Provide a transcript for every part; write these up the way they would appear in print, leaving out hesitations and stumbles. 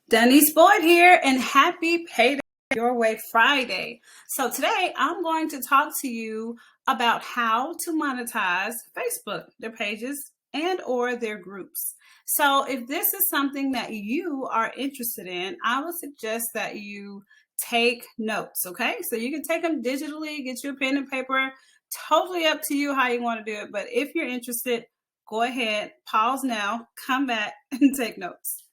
Denise Boyd here, and happy Payday Your Way Friday. So today I'm going to talk to you about how to monetize Facebook, their pages and or their groups. So if this is something that you are interested in, I would suggest that you take notes, okay? So you can take them digitally, get you a pen and paper, totally up to you how you want to do it. But if you're interested, go ahead, pause now, come back and take notes.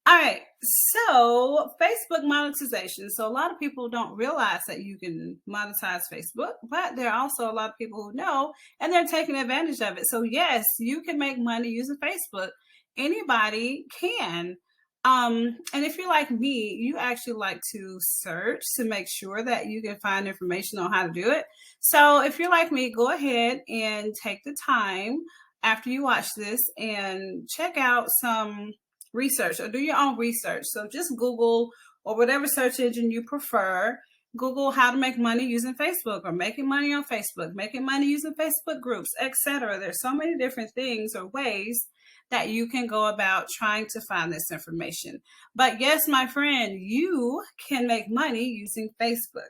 All right, so Facebook monetization. So a lot of people don't realize that you can monetize Facebook, but there are also a lot of people who know and they're taking advantage of it. So yes, you can make money using Facebook. Anybody can. And if you're like me, you actually like to search to make sure that you can find information on how to do it. So if you're like me, go ahead and take the time after you watch this and check out some research or do your own research. So just Google or whatever search engine you prefer. Google how to make money using Facebook or making money on Facebook, making money using Facebook groups, etc. There's so many different things or ways that you can go about trying to find this information. But yes, my friend, you can make money using Facebook.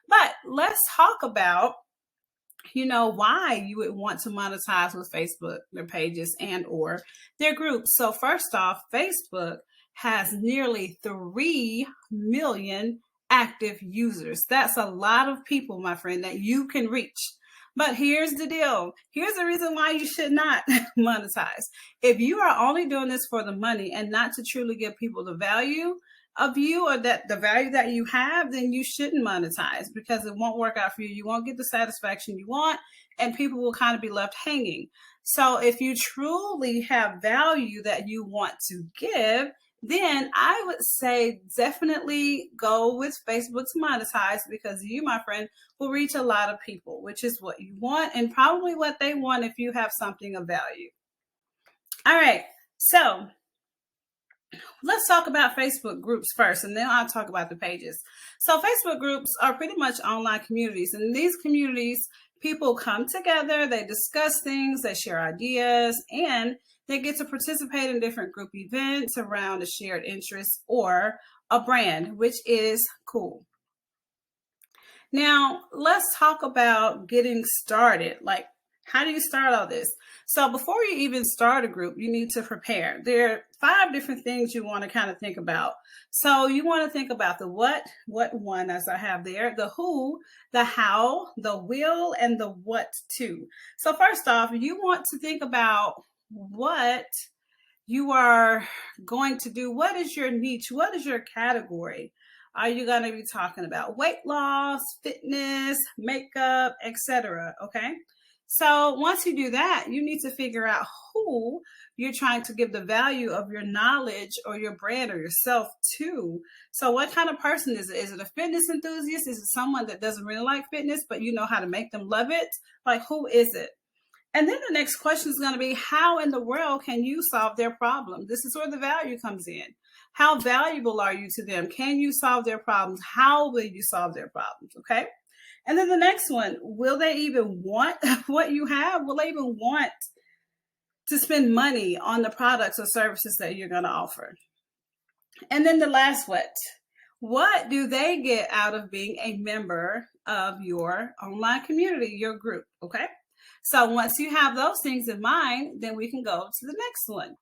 But let's talk about why you would want to monetize with Facebook, their pages and or their groups. So first off, Facebook has nearly 3 million active users. That's a lot of people, my friend, that you can reach. But here's the deal. Here's the reason why you should not monetize. If you are only doing this for the money and not to truly give people the value of you or that the value that you have, then you shouldn't monetize because it won't work out for you. You won't get the satisfaction you want and people will kind of be left hanging. So if you truly have value that you want to give, then I would say definitely go with Facebook to monetize because you, my friend, will reach a lot of people, which is what you want and probably what they want if you have something of value. All right, so let's talk about Facebook groups first, and then I'll talk about the pages. So Facebook groups are pretty much online communities. And in these communities, people come together, they discuss things, they share ideas, and they get to participate in different group events around a shared interest or a brand, which is cool. Now, let's talk about getting started. Like, how do you start all this? So before you even start a group, you need to prepare. There are 5 different things you want to kind of think about. So you want to think about the what one, as I have there, the who, the how, the will, and the what to. So first off, you want to think about what you are going to do. What is your niche? What is your category? Are you going to be talking about weight loss, fitness, makeup, etc.? Okay. So once you do that, you need to figure out who you're trying to give the value of your knowledge or your brand or yourself to. So what kind of person is it? Is it a fitness enthusiast? Is it someone that doesn't really like fitness, but you know how to make them love it? Like, who is it? And then the next question is going to be, how in the world can you solve their problem? This is where the value comes in. How valuable are you to them? Can you solve their problems? How will you solve their problems? Okay. And then the next one, will they even want what you have? Will they even want to spend money on the products or services that you're going to offer? And then the last what do they get out of being a member of your online community, your group? Okay. So once you have those things in mind, then we can go to the next one.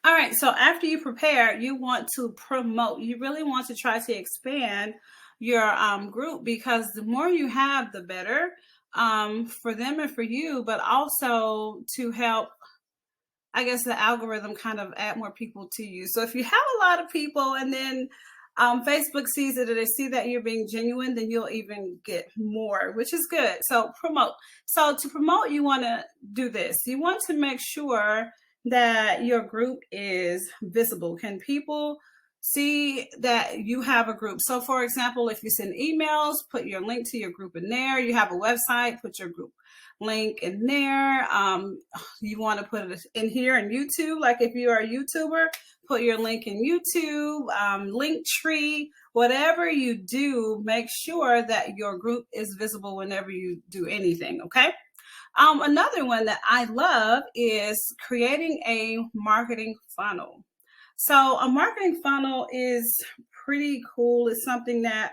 All right. So after you prepare, you want to promote. You really want to try to expand your group because the more you have, the better for them and for you, but also to help, I guess, the algorithm kind of add more people to you. So if you have a lot of people and then Facebook sees it and they see that you're being genuine, then you'll even get more, which is good. So promote. So to promote, you want to do this. You want to make sure that your group is visible. Can people see that you have a group? So for example, if you send emails, put your link to your group in there. You have a website, put your group link in there. You want to put it in here in YouTube. Like if you are a YouTuber, put your link in YouTube, link tree, whatever you do, make sure that your group is visible whenever you do anything. Okay. Another one that I love is creating a marketing funnel. So a marketing funnel is pretty cool. It's something that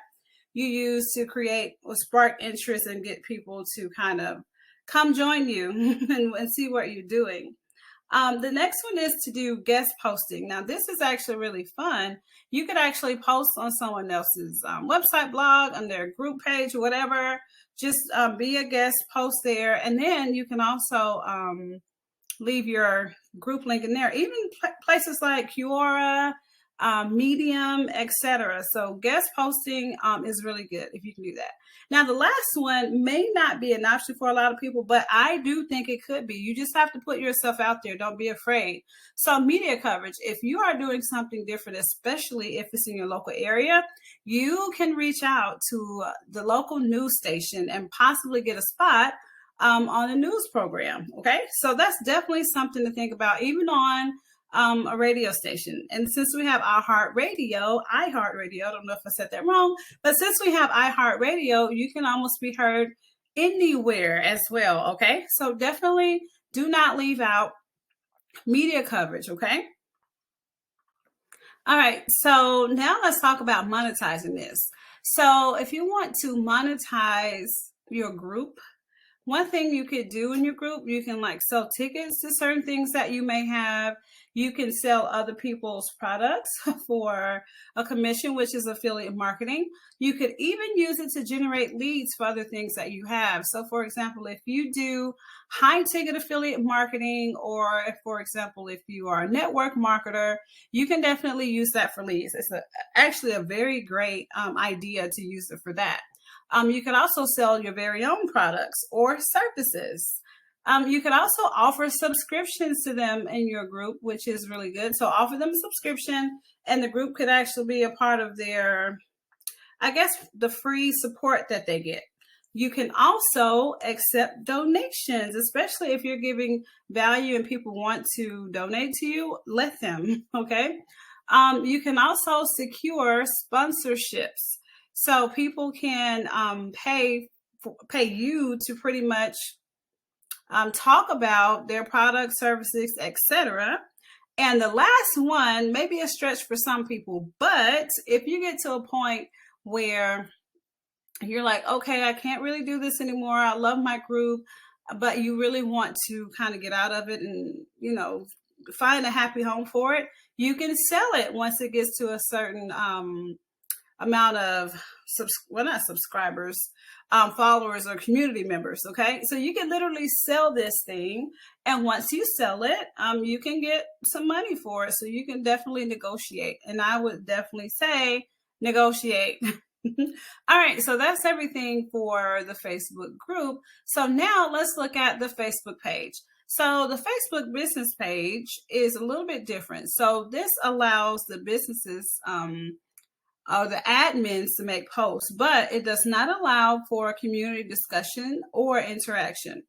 you use to create or spark interest and get people to kind of come join you and see what you're doing. The next one is to do guest posting. Now, this is actually really fun. You could actually post on someone else's website, blog, on their group page, whatever. Just be a guest, post there, and then you can also leave your group link in there. Even places like Quora, Medium, etc. So guest posting is really good if you can do that. Now, the last one may not be an option for a lot of people, but I do think it could be. You just have to put yourself out there. Don't be afraid. So media coverage, if you are doing something different, especially if it's in your local area, you can reach out to the local news station and possibly get a spot on a news program. Okay, so that's definitely something to think about, even on a radio station. And since we have iHeartRadio, I don't know if I said that wrong, but since we have iHeartRadio, you can almost be heard anywhere as well. Okay, so definitely do not leave out media coverage. Okay. All right, so now let's talk about monetizing this. So if you want to monetize your group, one thing you could do in your group, you can like sell tickets to certain things that you may have. You can sell other people's products for a commission, which is affiliate marketing. You could even use it to generate leads for other things that you have. So for example, if you do high ticket affiliate marketing, or if, for example, if you are a network marketer, you can definitely use that for leads. It's actually a very great idea to use it for that. You can also sell your very own products or services. You can also offer subscriptions to them in your group, which is really good. So offer them a subscription, and the group could actually be a part of their, I guess, the free support that they get. You can also accept donations, especially if you're giving value and people want to donate to you, let them, okay? You can also secure sponsorships. So people can pay you to pretty much talk about their products, services, etc. And the last one may be a stretch for some people, but if you get to a point where you're like, okay, I can't really do this anymore. I love my group, but you really want to kind of get out of it and, find a happy home for it, you can sell it once it gets to a certain amount of not subscribers, followers or community members. Okay, so you can literally sell this thing, and once you sell it, you can get some money for it. So you can definitely negotiate, and I would definitely say negotiate. All right, so that's everything for the Facebook group. So now let's look at the Facebook page. So the Facebook business page is a little bit different. So this allows the businesses the admins to make posts, but it does not allow for community discussion or interaction.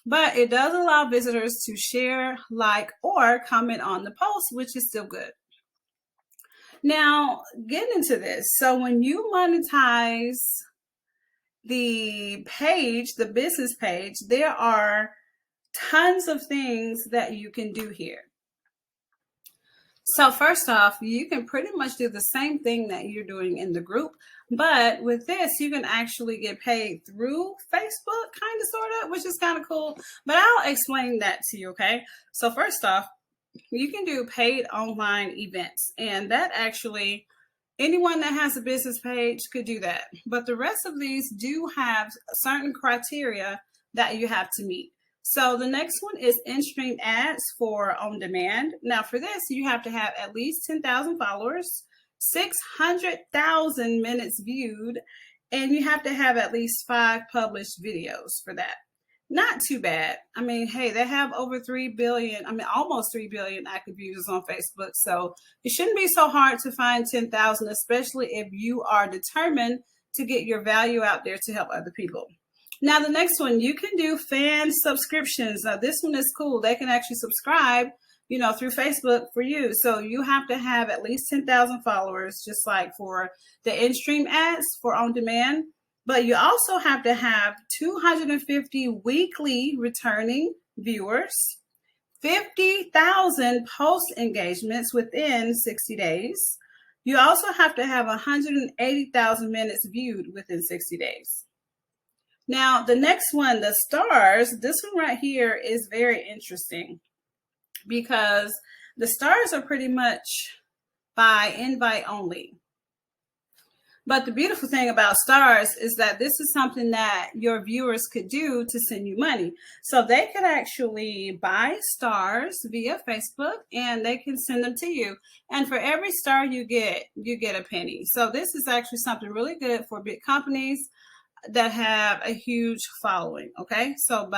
But it does allow visitors to share, like, or comment on the post, which is still good. Now, getting into this. So when you monetize the page, the business page, there are tons of things that you can do here. So first off, you can pretty much do the same thing that you're doing in the group, but with this, you can actually get paid through Facebook, kind of, sort of, which is kind of cool, but I'll explain that to you, okay? So first off, you can do paid online events, and that actually, anyone that has a business page could do that, but the rest of these do have certain criteria that you have to meet. So the next one is in-stream ads for on demand. Now for this, you have to have at least 10,000 followers, 600,000 minutes viewed, and you have to have at least 5 published videos for that. Not too bad. I mean, hey, they have over 3 billion, almost 3 billion active users on Facebook. So it shouldn't be so hard to find 10,000, especially if you are determined to get your value out there to help other people. Now, the next one, you can do fan subscriptions. Now, this one is cool. They can actually subscribe, through Facebook for you. So you have to have at least 10,000 followers, just like for the in-stream ads for on demand. But you also have to have 250 weekly returning viewers, 50,000 post engagements within 60 days. You also have to have 180,000 minutes viewed within 60 days. Now, the next one, the stars, this one right here is very interesting because the stars are pretty much by invite only. But the beautiful thing about stars is that this is something that your viewers could do to send you money. So they could actually buy stars via Facebook and they can send them to you. And for every star you get a penny. So this is actually something really good for big companies that have a huge following. Okay, so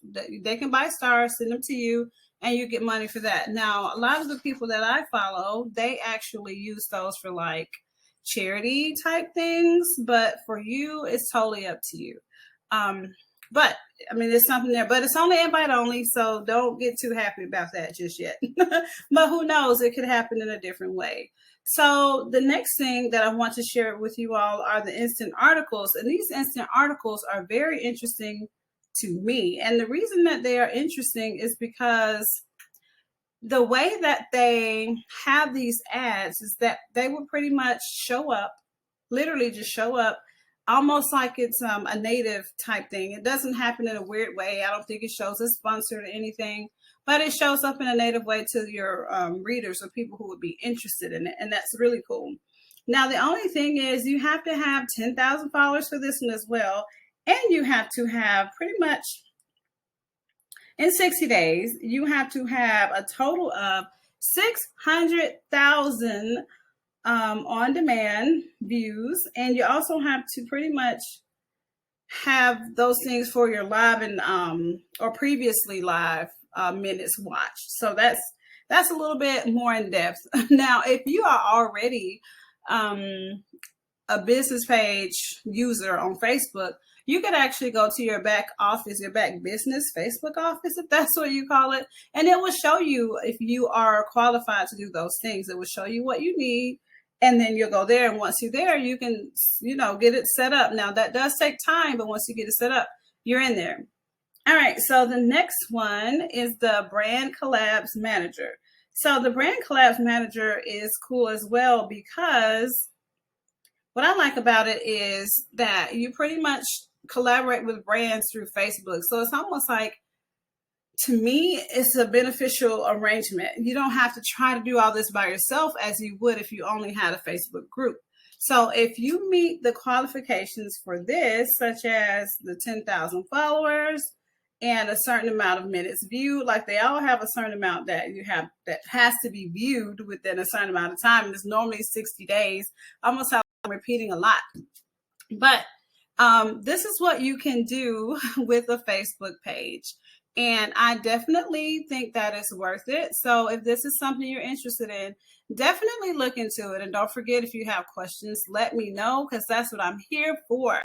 they can buy stars, send them to you, and you get money for that. Now, a lot of the people that I follow, they actually use those for like charity type things, but for you, it's totally up to you. But I mean, there's something there, but it's only invite only, so don't get too happy about that just yet. But who knows, it could happen in a different way. So the next thing that I want to share with you all are the instant articles, and these instant articles are very interesting to me. And the reason that they are interesting is because the way that they have these ads is that they will pretty much show up, literally just show up, almost like it's a native type thing. It doesn't happen in a weird way. I don't think it shows as sponsored or anything, but it shows up in a native way to your readers or people who would be interested in it, and that's really cool. Now, the only thing is you have to have 10,000 followers for this one as well, and you have to have pretty much in 60 days, you have to have a total of 600,000 on-demand views, and you also have to pretty much have those things for your live and or previously live minutes watched. So that's a little bit more in depth. Now, if you are already a business page user on Facebook, you could actually go to your back office, your back business Facebook office, if that's what you call it, and it will show you if you are qualified to do those things. It will show you what you need, and then you'll go there, and once you're there, you can, get it set up. Now, that does take time, but once you get it set up, you're in there. All right, so the next one is the Brand Collabs Manager. So the Brand Collabs Manager is cool as well because what I like about it is that you pretty much collaborate with brands through Facebook. So it's almost like, to me, it's a beneficial arrangement. You don't have to try to do all this by yourself as you would if you only had a Facebook group. So if you meet the qualifications for this, such as the 10,000 followers and a certain amount of minutes viewed, like they all have a certain amount that you have that has to be viewed within a certain amount of time. And it's normally 60 days. Almost how I'm repeating a lot. But this is what you can do with a Facebook page. And I definitely think that it's worth it. So if this is something you're interested in, definitely look into it. And don't forget, if you have questions, let me know, because that's what I'm here for.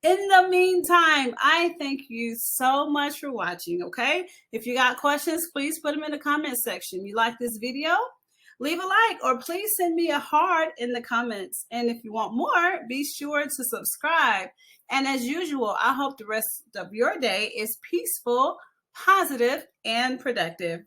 In the meantime, I thank you so much for watching, okay? If you got questions, please put them in the comment section. You like this video? Leave a like, or please send me a heart in the comments. And if you want more, be sure to subscribe. And as usual, I hope the rest of your day is peaceful, positive, and productive.